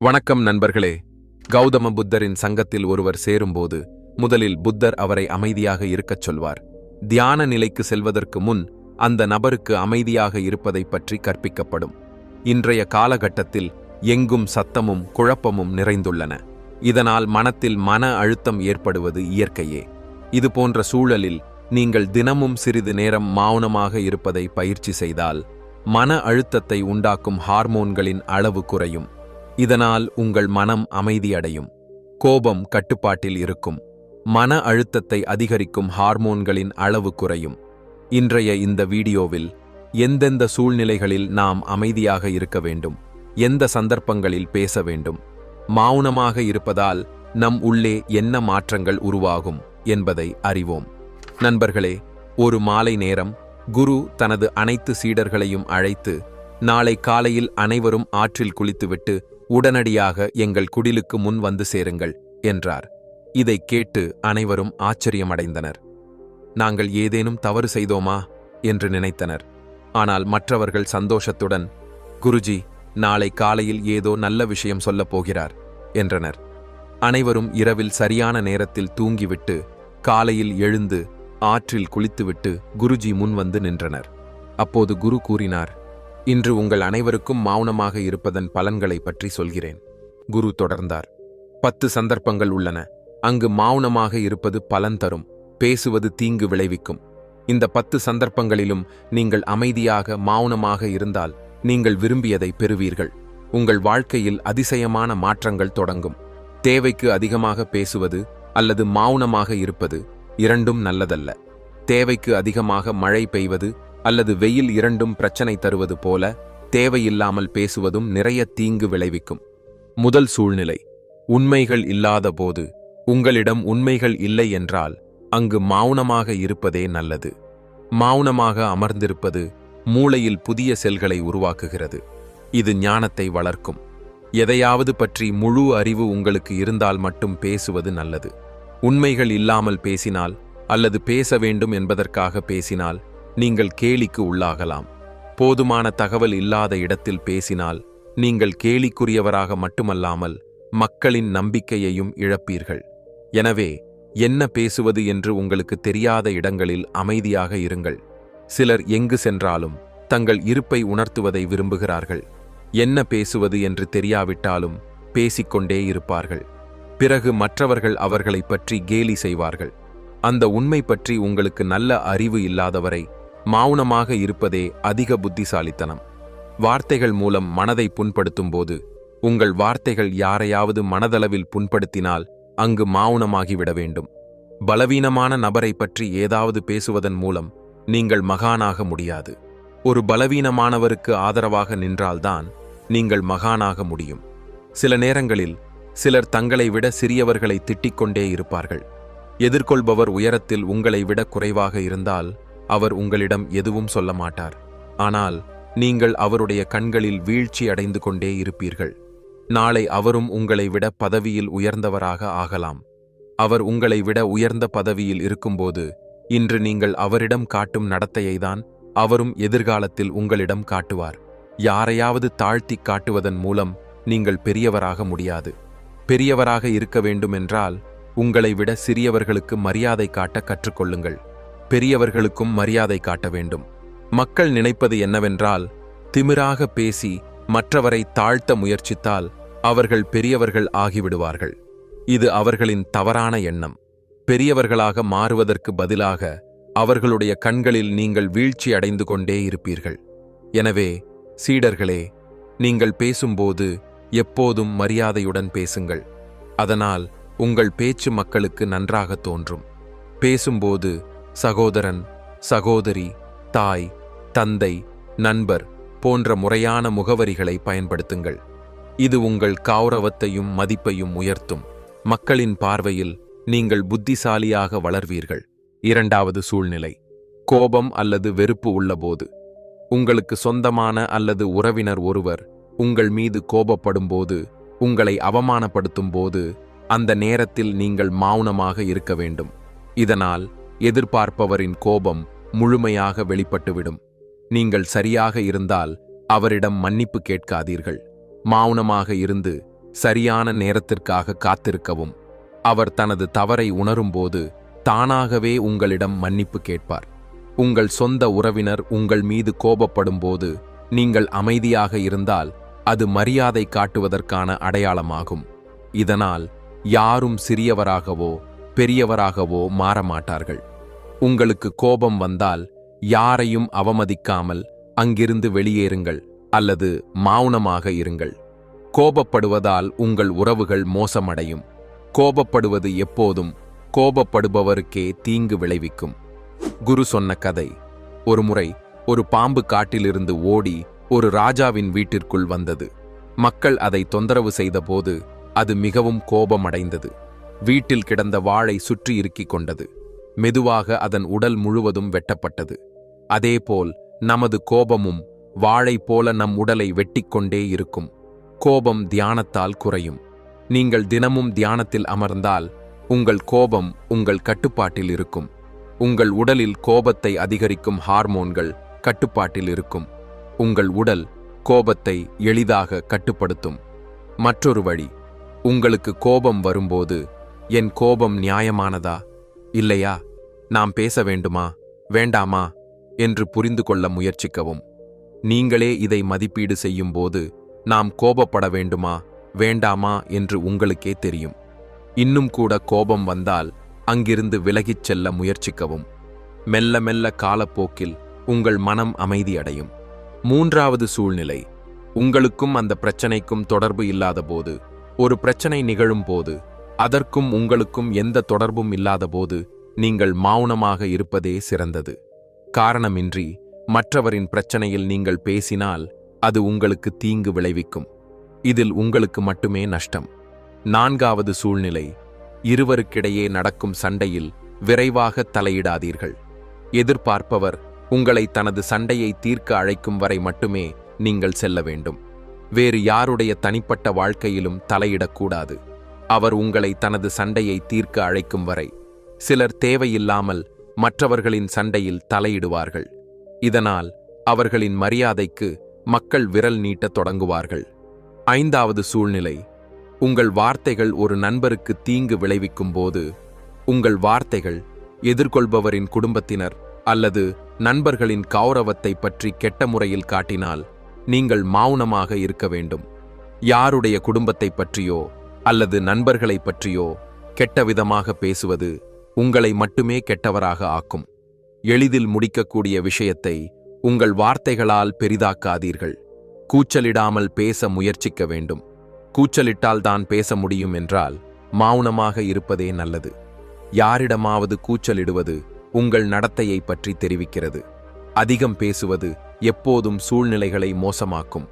வணக்கம் நண்பர்களே. கௌதம புத்தரின் சங்கத்தில் ஒருவர் சேரும்போது முதலில் புத்தர் அவரை அமைதியாக இருக்கச் சொல்வார். தியான நிலைக்கு செல்வதற்கு முன் அந்த நபருக்கு அமைதியாக இருப்பதைப் பற்றி கற்பிக்கப்படும். இன்றைய காலகட்டத்தில் எங்கும் சத்தமும் குழப்பமும் நிறைந்துள்ளன. இதனால் மனத்தில் மன அழுத்தம் ஏற்படுவது இயற்கையே. இதுபோன்ற சூழலில் நீங்கள் தினமும் சிறிது நேரம் மௌனமாக இருப்பதை பயிற்சி செய்தால் மன அழுத்தத்தை உண்டாக்கும் ஹார்மோன்களின் அளவு குறையும். இதனால் உங்கள் மனம் அமைதியடையும், கோபம் கட்டுப்பாட்டில் இருக்கும், மன அழுத்தத்தை அதிகரிக்கும் ஹார்மோன்களின் அளவு குறையும். இன்றைய இந்த வீடியோவில் எந்தெந்த சூழ்நிலைகளில் நாம் அமைதியாக இருக்க வேண்டும், எந்த சந்தர்ப்பங்களில் பேச வேண்டும், மௌனமாக இருப்பதால் நம் உள்ளே என்ன மாற்றங்கள் உருவாகும் என்பதை அறிவோம். நண்பர்களே, ஒரு மாலை நேரம் குரு தனது அனைத்து சீடர்களையும் அழைத்து, நாளை காலையில் அனைவரும் ஆற்றில் குளித்துவிட்டு உடனடியாக எங்கள் குடிலுக்கு முன் வந்து சேருங்கள் என்றார். இதைக் கேட்டு அனைவரும் ஆச்சரியமடைந்தனர். நாங்கள் ஏதேனும் தவறு செய்தோமா என்று நினைத்தனர். ஆனால் மற்றவர்கள் சந்தோஷத்துடன், குருஜி நாளை காலையில் ஏதோ நல்ல விஷயம் சொல்லப் போகிறார் என்றனர். அனைவரும் இரவில் சரியான நேரத்தில் தூங்கிவிட்டு காலையில் எழுந்து ஆற்றில் குளித்துவிட்டு குருஜி முன் வந்து நின்றனர். அப்போது குரு கூறினார், இன்று உங்கள் அனைவருக்கும் மௌனமாக இருப்பதன் பலன்களை பற்றி சொல்கிறேன். குரு தொடர்ந்தார், 10 சந்தர்ப்பங்கள் உள்ளன. அங்கு மௌனமாக இருப்பது பலன் தரும், பேசுவது தீங்கு விளைவிக்கும். இந்த 10 சந்தர்ப்பங்களிலும் நீங்கள் அமைதியாக மௌனமாக இருந்தால் நீங்கள் விரும்பியதை பெறுவீர்கள். உங்கள் வாழ்க்கையில் அதிசயமான மாற்றங்கள் தொடங்கும். தேவைக்கு அதிகமாக பேசுவது அல்லது மௌனமாக இருப்பது இரண்டும் நல்லதல்ல. தேவைக்கு அதிகமாக மழை பெய்வது அல்லது வெயில் இரண்டும் பிரச்சனை தருவது போல தேவையில்லாமல் பேசுவதும் நிறைய தீங்கு விளைவிக்கும். முதல் சூழ்நிலை, உண்மைகள் இல்லாத போது. உங்களிடம் உண்மைகள் இல்லை என்றால் அங்கு மௌனமாக இருப்பதே நல்லது. மௌனமாக அமர்ந்திருப்பது மூளையில் புதிய செல்களை உருவாக்குகிறது. இது ஞானத்தை வளர்க்கும். எதையாவது பற்றி முழு அறிவு உங்களுக்கு இருந்தால் மட்டும் பேசுவது நல்லது. உண்மைகள் இல்லாமல் பேசினால் அல்லது பேச வேண்டும் என்பதற்காக பேசினால் நீங்கள் கேலிக்கு உள்ளாகலாம். போதுமான தகவல் இல்லாத இடத்தில் பேசினால் நீங்கள் கேலிக்குரியவராக மட்டுமல்லாமல் மக்களின் நம்பிக்கையையும் இழப்பீர்கள். எனவே என்ன பேசுவது என்று உங்களுக்கு தெரியாத இடங்களில் அமைதியாக இருங்கள். சிலர் எங்கு சென்றாலும் தங்கள் இருப்பை உணர்த்துவதை விரும்புகிறார்கள். என்ன பேசுவது என்று தெரியாவிட்டாலும் பேசிக்கொண்டே இருப்பார்கள். பிறகு மற்றவர்கள் அவர்களை பற்றி கேலி செய்வார்கள். அந்த உண்மை பற்றி உங்களுக்கு நல்ல அறிவு இல்லாதவரை மௌனமாக இருப்பதே அதிக புத்திசாலித்தனம். வார்த்தைகள் மூலம் மனதை புண்படுத்தும் போது, உங்கள் வார்த்தைகள் யாரையாவது மனதளவில் புண்படுத்தினால் அங்கு மௌனமாகிவிட வேண்டும். பலவீனமான நபரை பற்றி ஏதாவது பேசுவதன் மூலம் நீங்கள் மகானாக முடியாது. ஒரு பலவீனமானவருக்கு ஆதரவாக நின்றால்தான் நீங்கள் மகானாக முடியும். சில நேரங்களில் சிலர் தங்களை விட சிறியவர்களை திட்டிக்கொண்டே இருப்பார்கள். எதிர்கொள்பவர் உயரத்தில் உங்களை விட குறைவாக இருந்தால் அவர் உங்களிடம் எதுவும் சொல்ல மாட்டார். ஆனால் நீங்கள் அவருடைய கண்களில் வீழ்ச்சி அடைந்து கொண்டே இருப்பீர்கள். நாளை அவரும் உங்களை விட பதவியில் உயர்ந்தவராக ஆகலாம். அவர் உங்களை விட உயர்ந்த பதவியில் இருக்கும்போது இன்று நீங்கள் அவரிடம் காட்டும் நடத்தையைதான் அவரும் எதிர்காலத்தில் உங்களிடம் காட்டுவார். யாரையாவது தாழ்த்தி காட்டுவதன் மூலம் நீங்கள் பெரியவராக முடியாது. பெரியவராக இருக்க வேண்டுமென்றால் உங்களை விட சிறியவர்களுக்கு மரியாதை காட்ட கற்றுக்கொள்ளுங்கள். பெரியவர்களுக்கும் மரியாதை காட்ட வேண்டும். மக்கள் நினைப்பது என்னவென்றால், திமிராக பேசி மற்றவரை தாழ்த்த முயற்சித்தால் அவர்கள் பெரியவர்கள் ஆகிவிடுவார்கள். இது அவர்களின் தவறான எண்ணம். பெரியவர்களாக மாறுவதற்கு பதிலாக அவர்களுடைய கண்களில் நீங்கள் வீழ்ச்சி அடைந்து கொண்டே இருப்பீர்கள். எனவே சீடர்களே, நீங்கள் பேசும்போது எப்போதும் மரியாதையுடன் பேசுங்கள். அதனால் உங்கள் பேச்சு மக்களுக்கு நன்றாக தோன்றும். பேசும்போது சகோதரன், சகோதரி, தாய், தந்தை, நண்பர் போன்ற முறையான முகவரிகளை பயன்படுத்துங்கள். இது உங்கள் கௌரவத்தையும் மதிப்பையும் உயர்த்தும். மக்களின் பார்வையில் நீங்கள் புத்திசாலியாக வளர்வீர்கள். இரண்டாவது சூழ்நிலை, கோபம் அல்லது வெறுப்பு உள்ளபோது. உங்களுக்கு சொந்தமான அல்லது உறவினர் ஒருவர் உங்கள் மீது கோபப்படும்போது, உங்களை அவமானப்படுத்தும் போது அந்த நேரத்தில் நீங்கள் மௌனமாக இருக்க வேண்டும். இதனால் எதிர்பார்ப்பவரின் கோபம் முழுமையாக வெளிப்பட்டுவிடும். நீங்கள் சரியாக இருந்தால் அவரிடம் மன்னிப்பு கேட்காதீர்கள். மௌனமாக இருந்து சரியான நேரத்திற்காக காத்திருக்கவும். அவர் தனது தவறை உணரும்போது தானாகவே உங்களிடம் மன்னிப்பு கேட்பார். உங்கள் சொந்த உறவினர் உங்கள் மீது கோபப்படும்போது நீங்கள் அமைதியாக இருந்தால் அது மரியாதை காட்டுவதற்கான அடையாளமாகும். இதனால் யாரும் சிறியவராகவோ பெரியவராகவோ மாறமாட்டார்கள். உங்களுக்கு கோபம் வந்தால் யாரையும் அவமதிக்காமல் அங்கிருந்து வெளியேறுங்கள் அல்லது மௌனமாக இருங்கள். கோபப்படுவதால் உங்கள் உறவுகள் மோசமடையும். கோபப்படுவது எப்போதும் கோபப்படுபவருக்கே தீங்கு விளைவிக்கும். குரு சொன்ன கதை. ஒருமுறை ஒரு பாம்பு காட்டிலிருந்து ஓடி ஒரு ராஜாவின் வீட்டிற்குள் வந்தது. மக்கள் அதை தொந்தரவு செய்தபோது அது மிகவும் கோபமடைந்தது. வீட்டில் கிடந்த வாளை சுற்றி இறுக்கிக் கொண்டது. மெதுவாக அதன் உடல் முழுவதும் வெட்டப்பட்டது. அதேபோல் நமது கோபமும் வாளை போல நம் உடலை வெட்டிக்கொண்டே இருக்கும். கோபம் தியானத்தால் குறையும். நீங்கள் தினமும் தியானத்தில் அமர்ந்தால் உங்கள் கோபம் உங்கள் கட்டுப்பாட்டில் இருக்கும். உங்கள் உடலில் கோபத்தை அதிகரிக்கும் ஹார்மோன்கள் கட்டுப்பாட்டில் இருக்கும். உங்கள் உடல் கோபத்தை எளிதாக கட்டுப்படுத்தும். மற்றொரு வழி, உங்களுக்கு கோபம் வரும்போது என் கோபம் நியாயமானதா இல்லையா, நாம் பேச வேண்டுமா வேண்டாமா என்று புரிந்து கொள்ள முயற்சிக்கவும். நீங்களே இதை மதிப்பீடு செய்யும்போது நாம் கோபப்பட வேண்டுமா வேண்டாமா என்று உங்களுக்கே தெரியும். இன்னும் கூட கோபம் வந்தால் அங்கிருந்து விலகிச் செல்ல முயற்சிக்கவும். மெல்ல மெல்ல காலப்போக்கில் உங்கள் மனம் அமைதியடையும். மூன்றாவது சூழ்நிலை, உங்களுக்கும் அந்த பிரச்சனைக்கும் தொடர்பு இல்லாதபோது. ஒரு பிரச்சனை நிகழும் போது அதற்கும் உங்களுக்கும் எந்த தொடர்பும் இல்லாதபோது நீங்கள் மௌனமாக இருப்பதே சிறந்தது. காரணமின்றி மற்றவரின் பிரச்சனையில் நீங்கள் பேசினால் அது உங்களுக்கு தீங்கு விளைவிக்கும். இதில் உங்களுக்கு மட்டுமே நஷ்டம். நான்காவது சூழ்நிலை, இருவருக்கிடையே நடக்கும் சண்டையில் விரைவாக தலையிடாதீர்கள். எதிர்பார்ப்பவர் உங்களை தனது சண்டையை தீர்க்க அழைக்கும் வரை மட்டுமே நீங்கள் செல்ல வேண்டும். வேறு யாருடைய தனிப்பட்ட வாழ்க்கையிலும் தலையிடக்கூடாது. அவர் உங்களை தனது சண்டையை தீர்க்க அழைக்கும் வரை. சிலர் தேவையில்லாமல் மற்றவர்களின் சண்டையில் தலையிடுவார்கள். இதனால் அவர்களின் மரியாதைக்கு மக்கள் விரல் நீட்டத் தொடங்குவார்கள். ஐந்தாவது சூழ்நிலை, உங்கள் வார்த்தைகள் ஒரு நண்பருக்கு தீங்கு விளைவிக்கும் போது. உங்கள் வார்த்தைகள் எதிர்கொள்பவரின் குடும்பத்தினர் அல்லது நண்பர்களின் கௌரவத்தை பற்றி கெட்ட முறையில் காட்டினால் நீங்கள் மௌனமாக இருக்க வேண்டும். யாருடைய குடும்பத்தை பற்றியோ அல்லது நண்பர்களை பற்றியோ கெட்ட விதமாக பேசுவது உங்களை மட்டுமே கெட்டவராக ஆக்கும். எளிதில் முடிக்கக்கூடிய விஷயத்தை உங்கள் வார்த்தைகளால் பெரிதாக்காதீர்கள். கூச்சலிடாமல் பேச முயற்சிக்க வேண்டும். கூச்சலிட்டால் தான் பேச முடியும் என்றால் மௌனமாக இருப்பதே நல்லது. யாரிடமாவது கூச்சலிடுவது உங்கள் நடத்தையை பற்றி தெரிவிக்கிறது. அதிகம் பேசுவது எப்போதும் சூழ்நிலைகளை மோசமாக்கும்.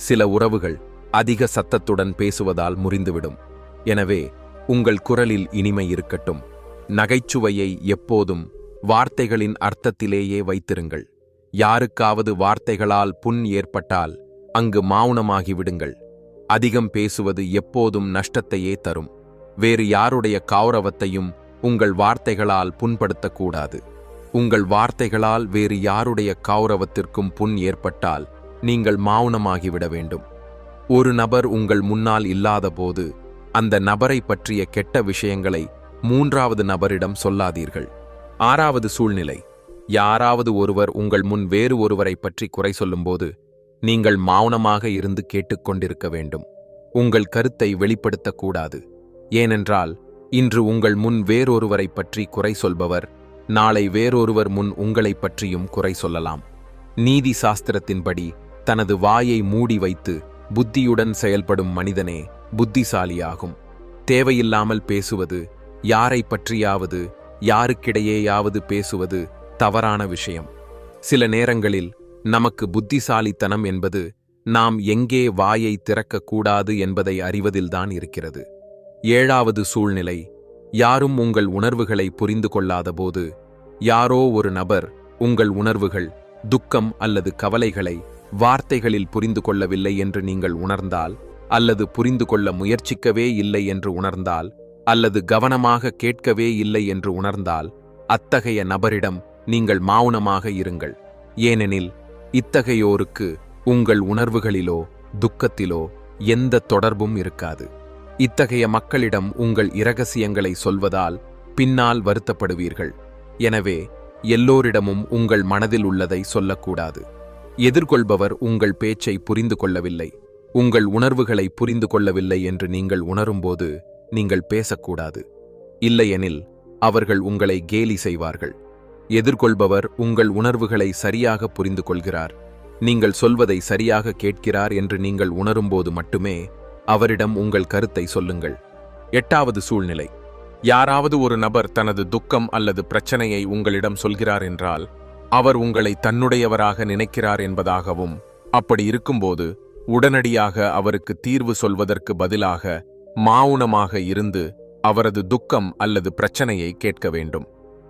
சில உறவுகள் அதிக சத்தத்துடன் பேசுவதால் முறிந்துவிடும். எனவே உங்கள் குரலில் இனிமை இருக்கட்டும். நகைச்சுவையை எப்போதும் வார்த்தைகளின் அர்த்தத்திலேயே வைத்திருங்கள். யாருக்காவது வார்த்தைகளால் புண் ஏற்பட்டால் அங்கு மௌனமாகிவிடுங்கள். அதிகம் பேசுவது எப்போதும் நஷ்டத்தையே தரும். வேறு யாருடைய கௌரவத்தையும் உங்கள் வார்த்தைகளால் புண்படுத்தக்கூடாது. உங்கள் வார்த்தைகளால் வேறு யாருடைய கௌரவத்திற்கும் புண் ஏற்பட்டால் நீங்கள் மௌனமாகிவிட வேண்டும். ஒரு நபர் உங்கள் முன்னால் இல்லாதபோது அந்த நபரை பற்றிய கெட்ட விஷயங்களை மூன்றாவது நபரிடம் சொல்லாதீர்கள். ஆறாவது சூழ்நிலை, யாராவது ஒருவர் உங்கள் முன் வேறு ஒருவரை பற்றி குறை சொல்லும்போது நீங்கள் மௌனமாக இருந்து கேட்டுக்கொண்டிருக்க வேண்டும். உங்கள் கருத்தை வெளிப்படுத்தக்கூடாது. ஏனென்றால் இன்று உங்கள் முன் வேறொருவரை பற்றி குறை சொல்பவர் நாளை வேறொருவர் முன் உங்களை பற்றியும் குறை சொல்லலாம். நீதி சாஸ்திரத்தின்படி தனது வாயை மூடி வைத்து புத்தியுடன் செயல்படும் மனிதனே புத்திசாலியாகும். தேவையில்லாமல் பேசுவது, யாரை பற்றியாவது யாருக்கிடையேயாவது பேசுவது தவறான விஷயம். சில நேரங்களில் நமக்கு புத்திசாலித்தனம் என்பது நாம் எங்கே வாயை திறக்கக்கூடாது என்பதை அறிவதில்தான் இருக்கிறது. ஏழாவது சூழ்நிலை, யாரும் உங்கள் உணர்வுகளை புரிந்து கொள்ளாதபோது. யாரோ ஒரு நபர் உங்கள் உணர்வுகள், துக்கம் அல்லது கவலைகளை வார்த்தைகளில் புரிந்து கொள்ளவில்லை என்று நீங்கள் உணர்ந்தால், அல்லது புரிந்து கொள்ள முயற்சிக்கவே இல்லை என்று உணர்ந்தால், அல்லது கவனமாக கேட்கவே இல்லை என்று உணர்ந்தால், அத்தகைய நபரிடம் நீங்கள் மௌனமாக இருங்கள். ஏனெனில் இத்தகையோருக்கு உங்கள் உணர்வுகளிலோ துக்கத்திலோ எந்த தொடர்பும் இருக்காது. இத்தகைய மக்களிடம் உங்கள் இரகசியங்களை சொல்வதால் பின்னால் வருத்தப்படுவீர்கள். எனவே எல்லோரிடமும் உங்கள் மனதில் உள்ளதை சொல்லக்கூடாது. எதிர்கொள்பவர் உங்கள் பேச்சை புரிந்து கொள்ளவில்லை, உங்கள் உணர்வுகளை புரிந்து கொள்ளவில்லை என்று நீங்கள் உணரும்போது நீங்கள் பேசக்கூடாது. இல்லையெனில் அவர்கள் உங்களை கேலி செய்வார்கள். எதிர்கொள்பவர் உங்கள் உணர்வுகளை சரியாக புரிந்து கொள்கிறார், நீங்கள் சொல்வதை சரியாக கேட்கிறார் என்று நீங்கள் உணரும்போது மட்டுமே அவரிடம் உங்கள் கருத்தை சொல்லுங்கள். 8வது சூழ்நிலை. யாராவது ஒரு நபர் தனது துக்கம் அல்லது பிரச்சனையை உங்களிடம் சொல்கிறார் என்றால் அவர் உங்களை தன்னுடையவராக நினைக்கிறார் என்பதாகவும், அப்படி இருக்கும்போது உடனடியாக அவருக்கு தீர்வு சொல்வதற்கு பதிலாக மௌனமாக இருந்து அவரது துக்கம் அல்லது பிரச்சனையை கேட்க வேண்டும்.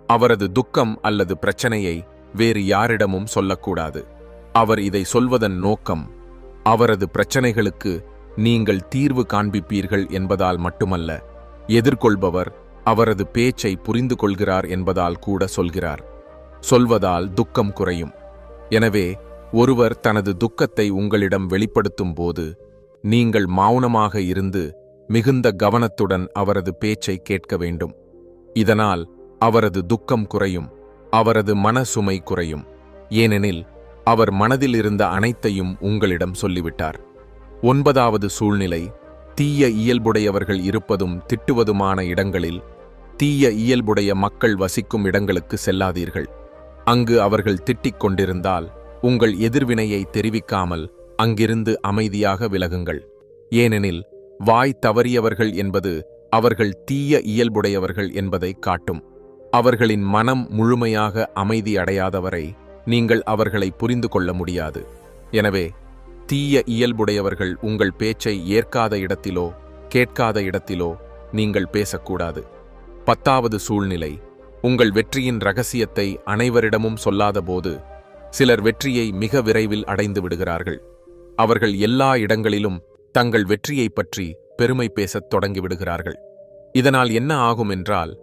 அவரது துக்கம் அல்லது பிரச்சனையை வேறு யாரிடமும் சொல்லக்கூடாது. அவர் இதை சொல்வதன் நோக்கம் அவரது பிரச்சனைகளுக்கு நீங்கள் தீர்வு காண்பிப்பீர்கள் என்பதால் மட்டுமல்ல, எதிர்கொள்பவர் அவரது பேச்சை புரிந்து கொள்கிறார் என்பதால் கூட சொல்கிறார். சொல்வதால் துக்கம் குறையும். எனவே ஒருவர் தனது துக்கத்தை உங்களிடம் வெளிப்படுத்தும் போது நீங்கள் மௌனமாக இருந்து மிகுந்த கவனத்துடன் அவரது பேச்சை கேட்க வேண்டும். இதனால் அவரது துக்கம் குறையும், அவரது மன சுமை குறையும். ஏனெனில் அவர் மனதில் இருந்த அனைத்தையும் உங்களிடம் சொல்லிவிட்டார். 9வது சூழ்நிலை. தீய இயல்புடையவர்கள் இருப்பதும் திட்டுவதுமான இடங்களில் தீய இயல்புடைய மக்கள் வசிக்கும் இடங்களுக்கு செல்லாதீர்கள். அங்கு அவர்கள் திட்டிக் கொண்டிருந்தால் உங்கள் எதிர்வினையை தெரிவிக்காமல் அங்கிருந்து அமைதியாக விலகுங்கள். ஏனெனில் வாய் தவறியவர்கள் என்பது அவர்கள் தீய இயல்புடையவர்கள் என்பதை காட்டும். அவர்களின் மனம் முழுமையாக அமைதி அடையாதவரை நீங்கள் அவர்களை புரிந்து கொள்ள முடியாது. எனவே தீய இயல்புடையவர்கள் உங்கள் பேச்சை ஏற்காத இடத்திலோ கேட்காத இடத்திலோ நீங்கள் பேசக்கூடாது. 10வது சூழ்நிலை. உங்கள் வெற்றியின் இரகசியத்தை அனைவரிடமும் சொல்லாதபோது சிலர் வெற்றியை மிக விரைவில் அடைந்து விடுகிறார்கள். அவர்கள் எல்லா இடங்களிலும் தங்கள் வெற்றியை பற்றி பெருமை பேசத் தொடங்கிவிடுகிறார்கள். இதனால் என்ன ஆகும் என்றால்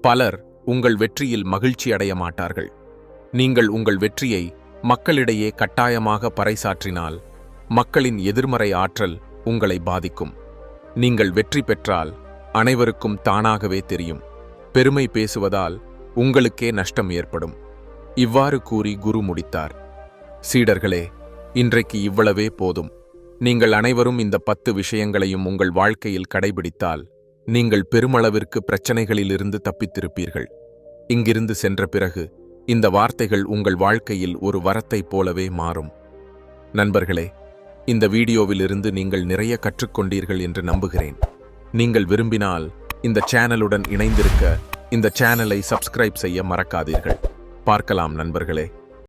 பலர் உங்கள் வெற்றியில் மகிழ்ச்சி அடைய மாட்டார்கள். நீங்கள் உங்கள் வெற்றியை மக்களிடையே கட்டாயமாக பறைசாற்றினால் மக்களின் எதிர்மறை ஆற்றல் உங்களை பாதிக்கும். நீங்கள் வெற்றி பெற்றால் அனைவருக்கும் தானாகவே தெரியும். பெருமை பேசுவதால் உங்களுக்கே நஷ்டம் ஏற்படும். இவ்வாறு கூறி குரு முடித்தார். சீடர்களே, இன்றைக்கு இவ்வளவே போதும். நீங்கள் அனைவரும் இந்த 10 விஷயங்களையும் உங்கள் வாழ்க்கையில் கடைபிடித்தால் நீங்கள் பெருமளவிற்கு பிரச்சனைகளிலிருந்து தப்பித்திருப்பீர்கள். இங்கிருந்து சென்ற பிறகு இந்த வார்த்தைகள் உங்கள் வாழ்க்கையில் ஒரு வரத்தைப் போலவே மாறும். நண்பர்களே, இந்த வீடியோவிலிருந்து நீங்கள் நிறைய கற்றுக்கொண்டீர்கள் என்று நம்புகிறேன். நீங்கள் விரும்பினால் இந்த சேனலுடன் இணைந்திருக்க இந்த சேனலை சப்ஸ்கிரைப் செய்ய மறக்காதீர்கள். பார்க்கலாம் நண்பர்களே.